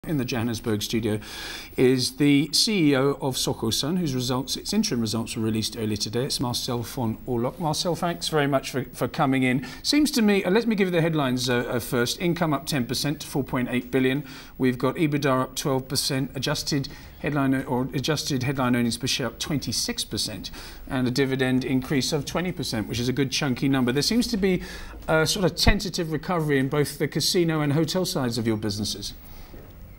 In the Johannesburg studio is the CEO of Tsogo Sun, its interim results were released earlier today. It's Marcel Von Aulock. Marcel, thanks very much for coming in. Seems to me, let me give you the headlines first. Income up 10% to 4.8 billion. We've got EBITDA up 12%, adjusted headline earnings per share up 26%, and a dividend increase of 20%, which is a good chunky number. There seems to be a sort of tentative recovery in both the casino and hotel sides of your businesses.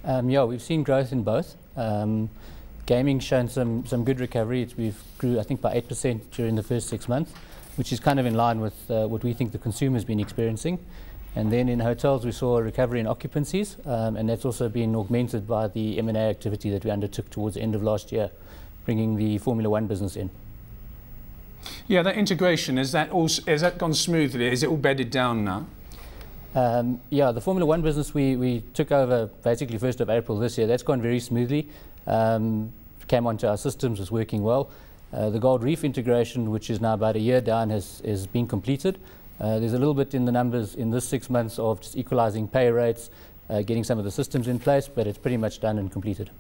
Yeah, we've seen growth in both. Gaming shown some good recovery. We've grew, I think, by 8% during the first 6 months, which is kind of in line with what we think the consumer's been experiencing. And then in hotels, we saw a recovery in occupancies, and that's also been augmented by the M&A activity that we undertook towards the end of last year, bringing the Formula One business in. Yeah, that integration, has that gone smoothly? Is it all bedded down now? Yeah, the Formula One business we took over basically 1st of April this year. That's gone very smoothly. Came onto our systems, is working well. The Gold Reef integration, which is now about a year down, has been completed. There's a little bit in the numbers in this 6 months of just equalising pay rates, getting some of the systems in place, but it's pretty much done and completed.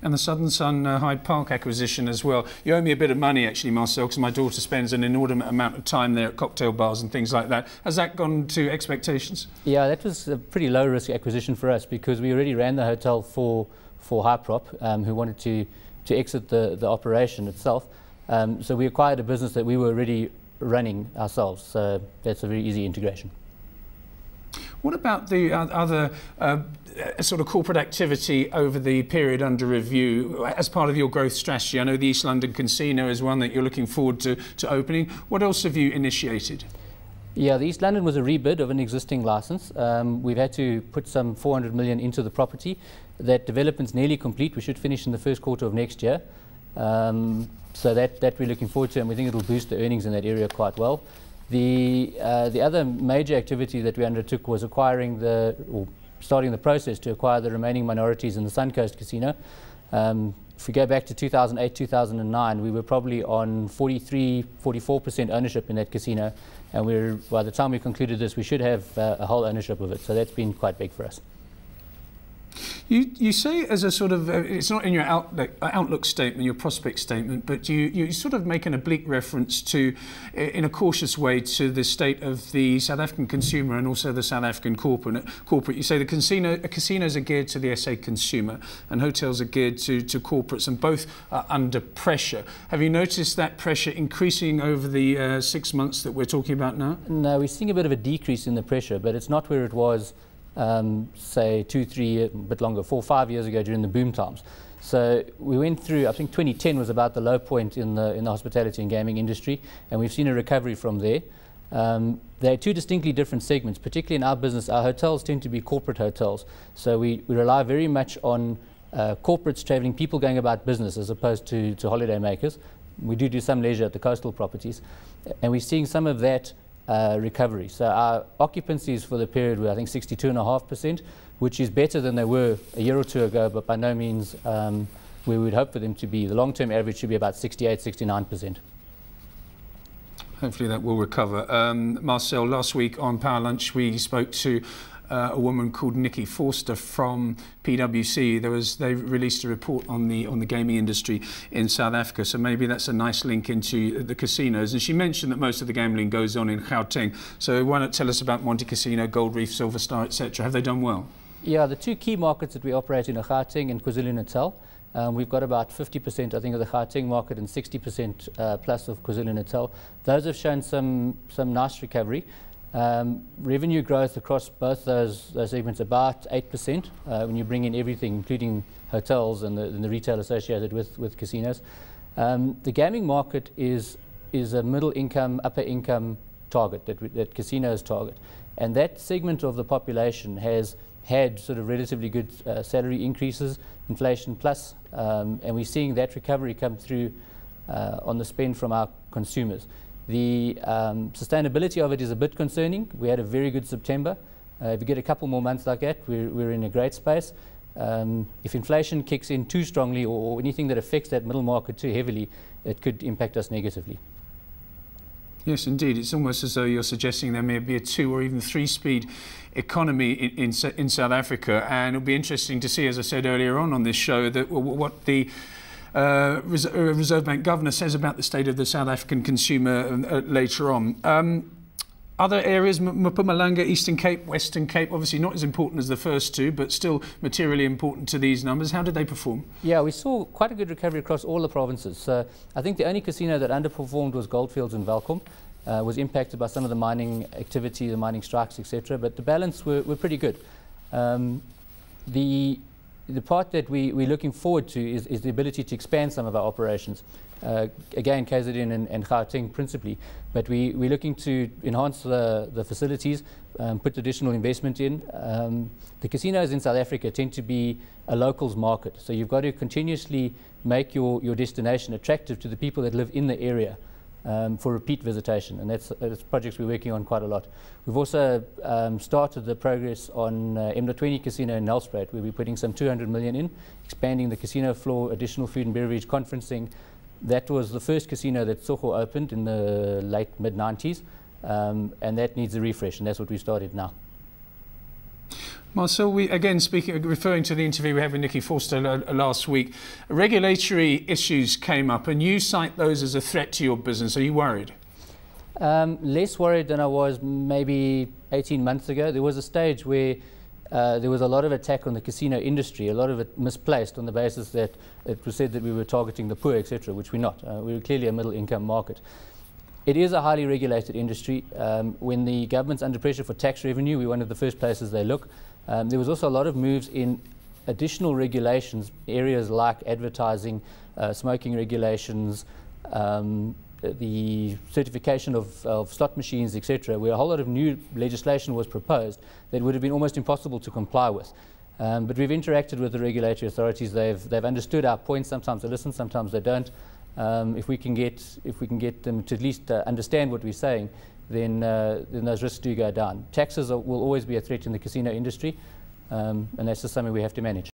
And the Southern Sun Hyde Park acquisition as well. You owe me a bit of money, actually, Marcel, because my daughter spends an inordinate amount of time there at cocktail bars and things like that. Has that gone to expectations? Yeah, that was a pretty low-risk acquisition for us because we already ran the hotel for Hyprop, who wanted to exit the operation itself. So we acquired a business that we were already running ourselves. So that's a very easy integration. What about the other sort of corporate activity over the period under review as part of your growth strategy? I know the East London Casino is one that you're looking forward to opening. What else have you initiated? Yeah, the East London was a rebid of an existing licence. We've had to put some 400 million into the property. That development's nearly complete. We should finish in the first quarter of next year. So that we're looking forward to, and we think it'll boost the earnings in that area quite well. The other major activity that we undertook was starting the process to acquire the remaining minorities in the Suncoast Casino. If we go back to 2008, 2009, we were probably on 44% ownership in that casino, and by the time we concluded this, we should have a whole ownership of it. So that's been quite big for us. You say as a sort of, it's not in your outlook statement, your prospect statement, but you sort of make an oblique reference to, in a cautious way, to the state of the South African consumer and also the South African corporate. You say the casinos are geared to the SA consumer and hotels are geared to corporates, and both are under pressure. Have you noticed that pressure increasing over the 6 months that we're talking about now? No, we're seeing a bit of a decrease in the pressure, but it's not where it was say 2, 3, a bit longer, 4, 5 years ago during the boom times. So we went through, I think 2010 was about the low point in the hospitality and gaming industry, and we've seen a recovery from there. They're two distinctly different segments, particularly in our business. Our hotels tend to be corporate hotels, so we rely very much on corporates travelling, people going about business as opposed to holiday makers. We do some leisure at the coastal properties, and we're seeing some of that recovery. So our occupancies for the period were, I think, 62.5%, which is better than they were a year or two ago, but by no means where we would hope for them to be. The long-term average should be about 68, 69%. Hopefully that will recover. Marcel, last week on Power Lunch we spoke to a woman called Nikki Forster from PwC. They released a report on the gaming industry in South Africa, so maybe that's a nice link into the casinos. And she mentioned that most of the gambling goes on in Gauteng. So why not tell us about Monte Casino, Gold Reef, Silver Star, etc. Have they done well? Yeah, the two key markets that we operate in are Gauteng and KwaZulu-Natal. We've got about 50%, I think, of the Gauteng market and 60% plus of KwaZulu-Natal. Those have shown some nice recovery. Revenue growth across both those segments about 8% when you bring in everything, including hotels and the retail associated with casinos. The gaming market is a middle income, upper income target that casinos target, and that segment of the population has had sort of relatively good salary increases, inflation plus, and we're seeing that recovery come through on the spend from our consumers. The sustainability of it is a bit concerning. We had a very good September. If we get a couple more months like that, we're in a great space. If inflation kicks in too strongly or anything that affects that middle market too heavily, it could impact us negatively. Yes, indeed. It's almost as though you're suggesting there may be a 2 or even 3-speed economy in South Africa, and it'll be interesting to see, as I said earlier on this show, that what the Reserve Bank governor says about the state of the South African consumer later on. Other areas, Mpumalanga, Eastern Cape, Western Cape, obviously not as important as the first two, but still materially important to these numbers. How did they perform? Yeah, we saw quite a good recovery across all the provinces. So I think the only casino that underperformed was Goldfields and Welkom. Was impacted by some of the mining activity, the mining strikes, etc. But the balance were pretty good. The part that we're looking forward to is the ability to expand some of our operations. Again, KZN and Gauteng principally, but we're looking to enhance the facilities, put additional investment in. The casinos in South Africa tend to be a locals market, so you've got to continuously make your destination attractive to the people that live in the area for repeat visitation, and that's projects we're working on quite a lot. We've also started the progress on M20 Casino in Nelspruit, where we're putting some 200 million in, expanding the casino floor, additional food and beverage, conferencing. That was the first casino that Tsogo opened in the late mid-90s, and that needs a refresh, and that's what we started now. Marcel, referring to the interview we had with Nikki Forster last week, regulatory issues came up, and you cite those as a threat to your business. Are you worried? Less worried than I was maybe 18 months ago. There was a stage where there was a lot of attack on the casino industry, a lot of it misplaced on the basis that it was said that we were targeting the poor, etc., which we're not. We're clearly a middle-income market. It is a highly regulated industry. When the government's under pressure for tax revenue, we're one of the first places they look. There was also a lot of moves in additional regulations, areas like advertising, smoking regulations, the certification of slot machines, etc., where a whole lot of new legislation was proposed that would have been almost impossible to comply with. But we've interacted with the regulatory authorities. They've understood our points. Sometimes they listen, sometimes they don't. If we can get them to at least understand what we're saying, then those risks do go down. Taxes will always be a threat in the casino industry, and that's just something we have to manage.